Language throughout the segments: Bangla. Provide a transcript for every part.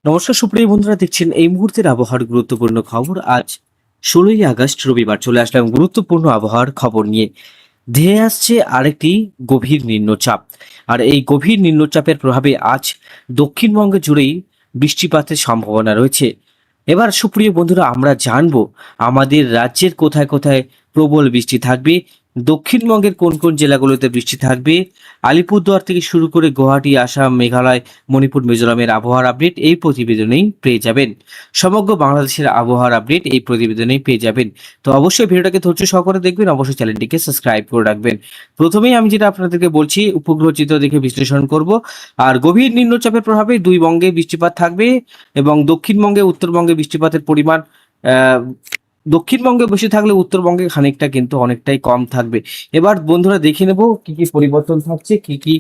নমস্কার সুপ্রিয় বন্ধুরা, দেখছেন এই মুহূর্তের আবহাওয়ার গুরুত্বপূর্ণ খবর। আজ 16ই আগস্ট রবিবার চলে আসলাম গুরুত্বপূর্ণ আবহাওয়ার খবর নিয়ে। ধেয়ে আসছে আরেকটি গভীর নিম্নচাপ, আর এই গভীর নিম্নচাপের প্রভাবে আজ দক্ষিণবঙ্গ জুড়েই বৃষ্টিপাতের সম্ভাবনা রয়েছে। এবার সুপ্রিয় বন্ধুরা, আমরা জানবো আমাদের রাজ্যের কোথায় কোথায় প্রবল বৃষ্টি থাকবে, দক্ষিণবঙ্গের কোন কোন জেলাগুলোতে বৃষ্টি থাকবে, আলিপুরদুয়ার থেকে শুরু করে গুয়াহাটি, আসাম, মেঘালয়, মণিপুর, মিজোরামের আবহাওয়ার আপডেট এই প্রতিবেদনেই পেয়ে যাবেন। সমগ্র বাংলাদেশের আবহাওয়ার আপডেট এই প্রতিবেদনেই পেয়ে যাবেন। তো অবশ্যই ভিডিওটাকে ধৈর্য সহকারে দেখবেন, অবশ্যই চ্যানেলটিকে সাবস্ক্রাইব করে রাখবেন। প্রথমেই আমি যেটা আপনাদেরকে বলছি, উপগ্রহ চিত্র দেখে বিশ্লেষণ করব। আর গভীর নিম্নচাপের প্রভাবে দুই বঙ্গে বৃষ্টিপাত থাকবে এবং দক্ষিণবঙ্গে উত্তরবঙ্গে বৃষ্টিপাতের পরিমাণ আহ, দক্ষিণবঙ্গে বেশি থাকলে উত্তরবঙ্গে খানিকটা কিন্তু অনেকটাই কম থাকবে। এবার বন্ধুরা দেখে নেব কি কি পরিবর্তন থাকছে, কি কি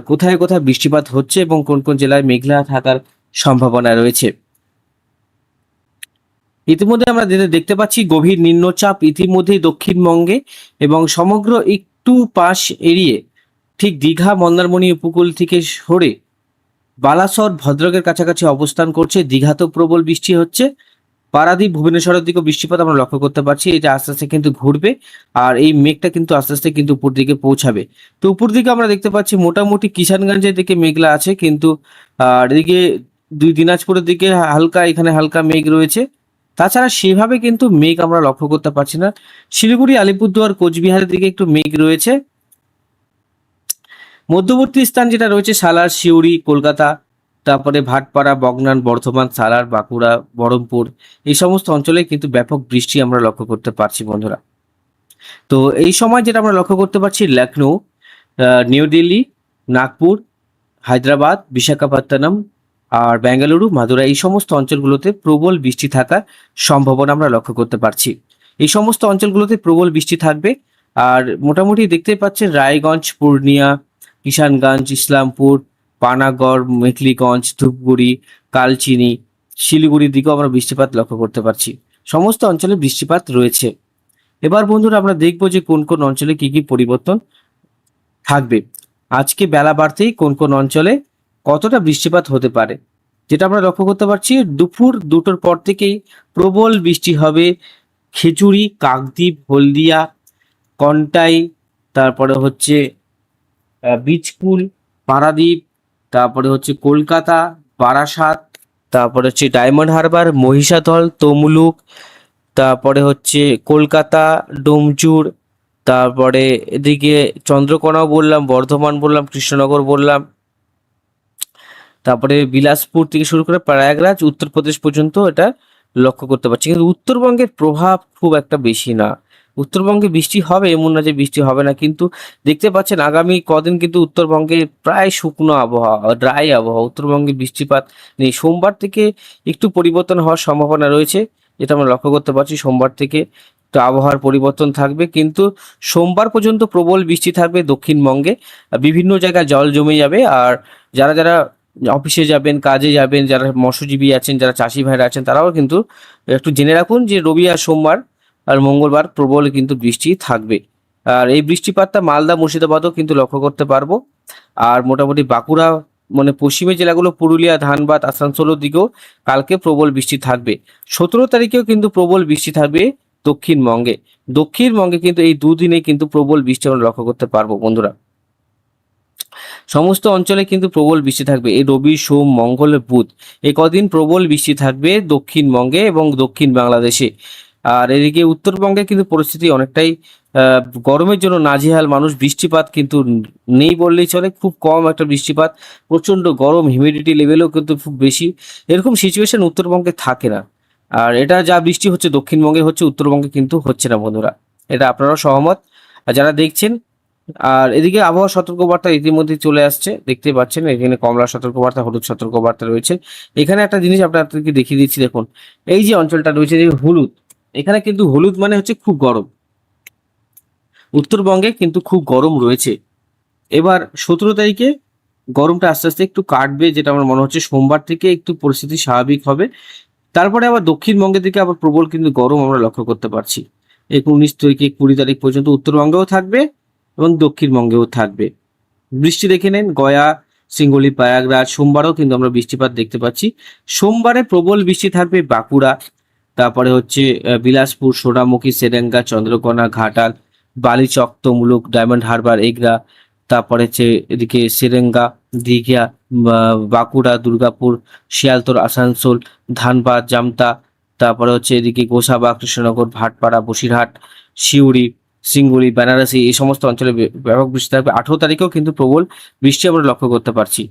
কোথায় কোথায় বৃষ্টিপাত হচ্ছে এবং কোন কোন জেলায় মেঘলা থাকার সম্ভাবনা রয়েছে। ইতিমধ্যে আমরা দেখতে পাচ্ছি গভীর নিম্নচাপ ইতিমধ্যেই দক্ষিণবঙ্গে এবং সমগ্র একটু পাশ এড়িয়ে ঠিক দীঘা মন্দারমণি উপকূল থেকে সরে বালাসর ভদ্রকের কাছাকাছি অবস্থান করছে। দীঘাতেও প্রবল বৃষ্টি হচ্ছে, পারাদীপ ভুবনেশ্বরের দিকে বৃষ্টিপাত আমরা লক্ষ্য করতে পারছি। এটা আস্তে আস্তে কিন্তু ঘুরবে, আর এই মেঘটা কিন্তু আস্তে আস্তে কিন্তু উপর দিকে পৌঁছাবে। তো উপর দিকে আমরা দেখতে পাচ্ছি মোটামুটি কিষানগঞ্জের দিকে মেঘলা আছে, কিন্তু এদিকে দুই দিনাজপুরের দিকে হালকা, এখানে হালকা মেঘ রয়েছে। তাছাড়া সেভাবে কিন্তু মেঘ আমরা লক্ষ্য করতে পারছি না। শিলিগুড়ি, আলিপুরদুয়ার, কোচবিহারের দিকে একটু মেঘ রয়েছে। মধ্যবর্তী স্থান যেটা রয়েছে সালার, সিউড়ি, কলকাতা, তারপরে ভাটপাড়া, বগনান, বর্ধমান, সালার, বাঁকুড়া, বহরমপুর, এই সমস্ত অঞ্চলে কিন্তু ব্যাপক বৃষ্টি আমরা লক্ষ্য করতে পারছি বন্ধুরা। তো এই সময় যেটা আমরা লক্ষ্য করতে পারছি, লখনৌ, নিউ দিল্লি, নাগপুর, হায়দ্রাবাদ, বিশাখাপত্তনম আর বেঙ্গালুরু, মাদুরা, এই সমস্ত অঞ্চলগুলোতে প্রবল বৃষ্টি থাকার সম্ভাবনা আমরা লক্ষ্য করতে পারছি। এই সমস্ত অঞ্চলগুলোতে প্রবল বৃষ্টি থাকবে। আর মোটামুটি দেখতে পাচ্ছেন রায়গঞ্জ, পূর্ণিয়া, কিষানগঞ্জ, ইসলামপুর, পানাগড়, মেখলিগঞ্জ, ধূপগুড়ি, কালচিনি, শিলিগুড়ির দিকেও আমরা বৃষ্টিপাত লক্ষ্য করতে পারছি। সমস্ত অঞ্চলে বৃষ্টিপাত রয়েছে। এবার বন্ধুরা আমরা দেখব যে কোন কোন অঞ্চলে কি কি পরিবর্তন থাকবে। আজকে বেলা বাড়তেই কোন কোন অঞ্চলে কতটা বৃষ্টিপাত হতে পারে, যেটা আমরা লক্ষ্য করতে পারছি, দুপুর 2টোর পর থেকেই প্রবল বৃষ্টি হবে খেজুরি, কাকদ্বীপ, হলদিয়া, কন্টাই, তারপরে হচ্ছে বীজকুল, পারাদ্বীপ, তারপরে হচ্ছে কলকাতা, বারাসাত, তারপরে হচ্ছে ডায়মন্ড হারবার, মহিষাদল, তমলুক, তারপরে হচ্ছে কলকাতা, ডোমজুর, তারপরে এদিকে চন্দ্রকোনাও বললাম, বর্ধমান বললাম, কৃষ্ণনগর বললাম, তারপরে বিলাসপুর থেকে শুরু করে প্রয়াগরাজ, উত্তরপ্রদেশ পর্যন্ত এটা লক্ষ্য করতে পারছি। কিন্তু উত্তরবঙ্গের প্রভাব খুব একটা বেশি না। উত্তরবঙ্গে বৃষ্টি হবে এমন না যে বৃষ্টি হবে না, কিন্তু দেখতে পাচ্ছেন আগামী কদিন কিন্তু উত্তরবঙ্গে প্রায় শুকনো আবহাওয়া, ড্রাই আবহাওয়া, উত্তরবঙ্গে বৃষ্টিপাত নেই। সোমবার থেকে একটু পরিবর্তন হওয়ার সম্ভাবনা রয়েছে, যেটা আমরা লক্ষ্য করতে পারছি। সোমবার থেকে তো আবহাওয়ার পরিবর্তন থাকবে, কিন্তু সোমবার পর্যন্ত প্রবল বৃষ্টি থাকবে দক্ষিণবঙ্গে। বিভিন্ন জায়গায় জল জমে যাবে। আর যারা যারা অফিসে যাবেন, কাজে যাবেন, যারা মৎস্যজীবী আছেন, যারা চাষি ভাইরা আছেন, তারাও কিন্তু একটু জেনে রাখুন যে রবি আর সোমবার আর মঙ্গলবার প্রবল কিন্তু বৃষ্টি থাকবে। আর এই বৃষ্টিপাতটা মালদা, মুর্শিদাবাদও কিন্তু লক্ষ্য করতে পারবো। আর মোটামুটি বাঁকুড়া, মানে পশ্চিমের জেলাগুলো, পুরুলিয়া, ধানবাদ, আসানসোলের দিকেও কালকে প্রবল বৃষ্টি থাকবে। 17 তারিখেও কিন্তু প্রবল বৃষ্টি থাকবে দক্ষিণবঙ্গে। দক্ষিণবঙ্গে কিন্তু এই দুদিনে কিন্তু প্রবল বৃষ্টি আমরা লক্ষ্য করতে পারবো বন্ধুরা। সমস্ত অঞ্চলে কিন্তু প্রবল বৃষ্টি থাকবে এই রবি, সোম, মঙ্গল, বুধ, এই কদিন প্রবল বৃষ্টি থাকবে দক্ষিণবঙ্গে এবং দক্ষিণ বাংলাদেশে। আর এদিকে উত্তরবঙ্গে কিন্তু পরিস্থিতি অনেকটাই গরমের জন্য নাজেহাল মানুষ। বৃষ্টিপাত কিন্তু নেই বললেই চলে, খুব কম একটা বৃষ্টিপাত, প্রচন্ড গরম, হিউমিডিটি লেভেলও কিন্তু খুব বেশি। এরকম সিচুয়েশন উত্তরবঙ্গে থাকে না। আর এটা যা বৃষ্টি হচ্ছে দক্ষিণবঙ্গে হচ্ছে, উত্তরবঙ্গে কিন্তু হচ্ছে না বন্ধুরা। এটা আপনারাও সহমত আর যারা দেখছেন। আর এদিকে আবহাওয়া সতর্কবার্তা ইতিমধ্যে চলে আসছে, দেখতে পাচ্ছেন এখানে কমলা সতর্কবার্তা, হলুদ সতর্কবার্তা রয়েছে। এখানে একটা জিনিস আপনাদেরকে দেখিয়ে দিচ্ছি, দেখুন এই যে অঞ্চলটা রয়েছে যে হলুদ, এখানে কিন্তু হলুদ মানে হচ্ছে খুব গরম। উত্তরবঙ্গে কিন্তু খুব গরম রয়েছে। এবার 17 তারিখে গরমটা আস্তে আস্তে একটু কাটবে, যেটা আমার মনে হচ্ছে সোমবার থেকে একটু পরিস্থিতি স্বাভাবিক হবে। তারপরে আবার দক্ষিণবঙ্গের দিকে আবার প্রবল কিন্তু গরম আমরা লক্ষ্য করতে পারছি। 19 থেকে 20 তারিখ পর্যন্ত উত্তরবঙ্গেও থাকবে এবং দক্ষিণবঙ্গেও থাকবে। বৃষ্টি দেখে নেন, গয়া, সিঙ্গুলি, প্রয়াগরাজ। সোমবারও কিন্তু আমরা বৃষ্টিপাত দেখতে পাচ্ছি। সোমবারে প্রবল বৃষ্টি থাকবে বাঁকুড়া, তারপরে হচ্ছে বিলাসপুর, সোনামুখী, সেরেঙ্গা, চন্দ্রকোনা, ঘাটাল, বালিচক, তমলুক, ডায়মন্ড হারবার, এগরা, তারপরে হচ্ছে এদিকে সেরেঙ্গা, দীঘা, বাঁকুড়া, দুর্গাপুর, শিয়ালতর, আসানসোল, ধানবাদ, জামতা, তারপরে হচ্ছে এদিকে গোসাবা, কৃষ্ণনগর, ভাটপাড়া, বসিরহাট, সিউড়ি, সিঙ্গুরি, বেনারসি, এই সমস্ত অঞ্চলে ব্যাপক বৃষ্টি থাকবে। 18 তারিখেও কিন্তু প্রবল বৃষ্টি আমরা লক্ষ্য করতে পারছি।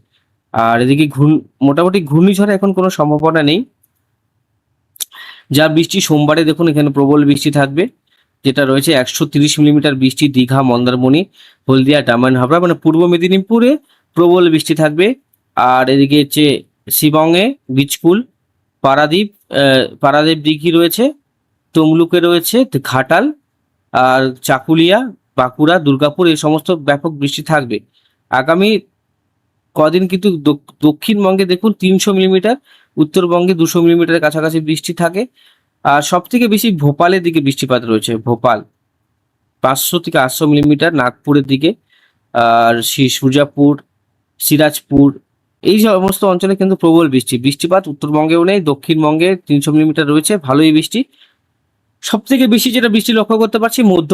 আর এদিকে মোটামুটি ঘূর্ণিঝড়ে এখন কোনো সম্ভাবনা নেই। যা বৃষ্টি সোমবারে দেখুন এখানে প্রবল বৃষ্টি থাকবে, যেটা রয়েছে 130 মিলিমিটার বৃষ্টি দীঘা, মন্দারমণি, হলদিয়া, ডায়মন্ড হাবড়া, মানে পূর্ব মেদিনীপুরে প্রবল বৃষ্টি থাকবে। আর এদিকে হচ্ছে শিবংয়ে বীজকুল, পারাদ্বীপ, পারাদ্বীপ দিঘি রয়েছে, তমলুকে রয়েছে, ঘাটাল, আর চাকুলিয়া, বাঁকুড়া, দুর্গাপুর, এই সমস্ত ব্যাপক বৃষ্টি থাকবে। আগামী কদিন কিন্তু দক্ষিণবঙ্গে দেখুন 300 মিলিমিটার, উত্তরবঙ্গে 200 মিলিমিটারের কাছাকাছি বৃষ্টি থাকে। আর সব থেকে বেশি ভোপালের দিকে বৃষ্টিপাত রয়েছে, ভোপাল 500 থেকে 800 মিলিমিটার, নাগপুরের দিকে, আর সুজাপুর, সিরাজপুর, এই সমস্ত অঞ্চলে কিন্তু প্রবল বৃষ্টিপাত। উত্তরবঙ্গেও নেই, দক্ষিণবঙ্গে 300 মিলিমিটার রয়েছে, ভালোই বৃষ্টি। সব থেকে বেশি যেটা বৃষ্টি লক্ষ্য করতে পারছি মধ্য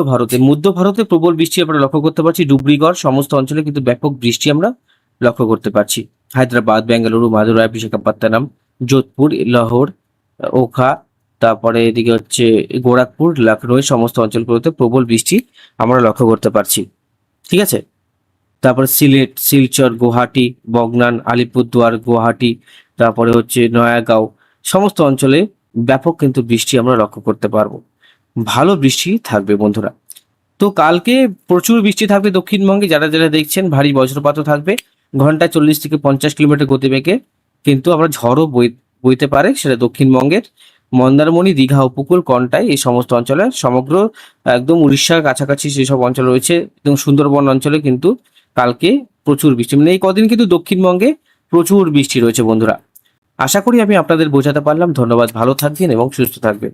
ভারতে প্রবল বৃষ্টি আমরা লক্ষ্য করতে পারছি। ডুবরিগড় সমস্ত অঞ্চলে কিন্তু ব্যাপক বৃষ্টি আমরা লক্ষ্য করতে পারছি। হায়দ্রাবাদ, বেঙ্গালুরু, মাদুরাই, বিশাখাপত্তনম, যোধপুর, লাহোর, ওখা, তারপরে এদিকে হচ্ছে গোরখপুর, লখনৌ, এই সমস্ত অঞ্চলগুলোতে প্রবল বৃষ্টি আমরা লক্ষ্য করতে পারছি। ঠিক আছে, তারপরে সিলেট, শিলচর, গুয়াহাটি, বগনান, আলিপুরদুয়ার, গুয়াহাটি, তারপরে হচ্ছে নয়াগাঁও, সমস্ত অঞ্চলে ব্যাপক কিন্তু বৃষ্টি আমরা লক্ষ্য করতে পারবো। ভালো বৃষ্টি থাকবে বন্ধুরা। তো কালকে প্রচুর বৃষ্টি থাকবে দক্ষিণবঙ্গে, যারা যারা দেখছেন ভারী বজ্রপাতও থাকবে, ঘন্টায় 40 থেকে 50 কিলোমিটার গতিবেগে কিন্তু আমরা ঝড়ও বইতে পারে, সেটা দক্ষিণবঙ্গের মন্দারমণি, দীঘা উপকূল, কন্টাই, এই সমস্ত অঞ্চলে, সমগ্র একদম উড়িষ্যার কাছাকাছি যেসব অঞ্চল রয়েছে এবং সুন্দরবন অঞ্চলে কিন্তু কালকে প্রচুর বৃষ্টি, মানে এই কদিন কিন্তু দক্ষিণবঙ্গে প্রচুর বৃষ্টি রয়েছে বন্ধুরা। আশা করি আমি আপনাদের বোঝাতে পারলাম। ধন্যবাদ, ভালো থাকবেন এবং সুস্থ থাকবেন।